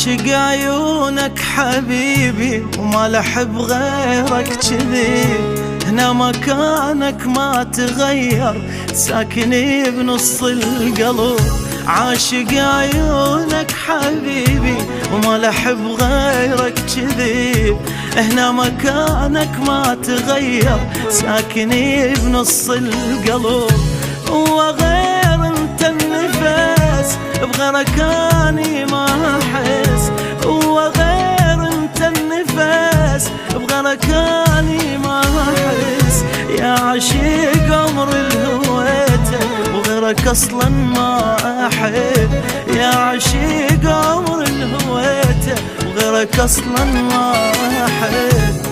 عاشق عيونك حبيبي وما لحب غيرك جذي، هنا مكانك ما تغير ساكني بنص القلب. عاشق عيونك حبيبي وما لحب غيرك جذي، هنا مكانك ما تغير ساكني بنص القلب. وغير انت النفس بغيرك اني ما احس، وغير انت النفس بغيرك اني ما احس. يا عشيق عمر الهويته وغيرك اصلا ما احب، يا عشيق عمر الهويته وغيرك اصلا ما احب.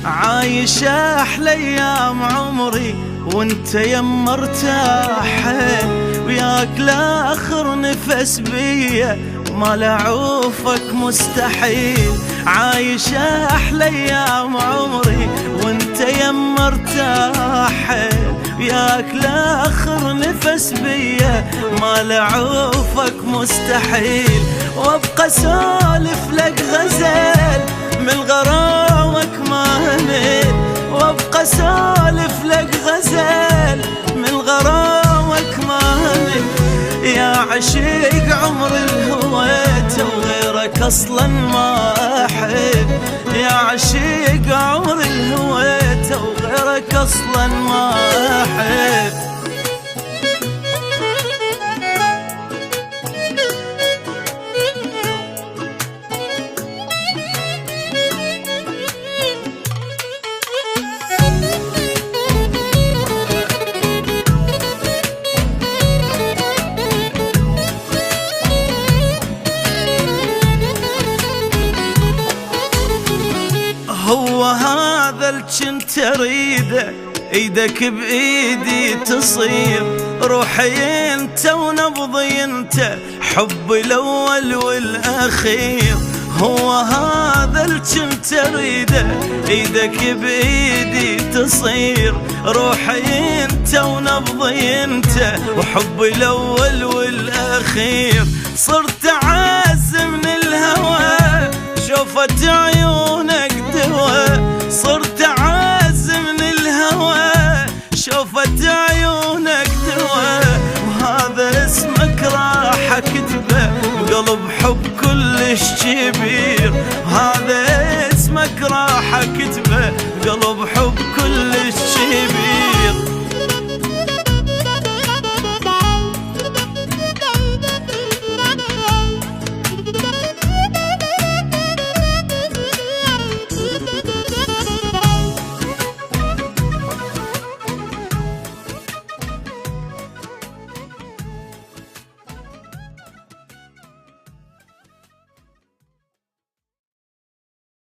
عايش احلى ايام عمري وانت يما ارتاح، وياك لاخر نفس بيا ما لعوفك مستحيل. عايش احلى ايام عمري وانت يما ارتاح، وياك لاخر نفس بيا ما لعوفك مستحيل. وابقى سالف لك غزال من غرامك ما همل، وابقى سالف لك غزال من غرامك ما همل. يا عشيق عمر الهويته وغيرك اصلا ما احب، يا عشيق عمر الهويته وغيرك اصلا ما احب. هو هذا اللي جنت اريده، ايدك بايدي تصير روحي انت ونبضي انت، حبي الاول والاخير. هو هذا اللي جنت اريده، ايدك بايدي تصير روحي انت ونبضي انت، وحبي الاول والاخير. صرت اعز من الهوى شوفت عيونك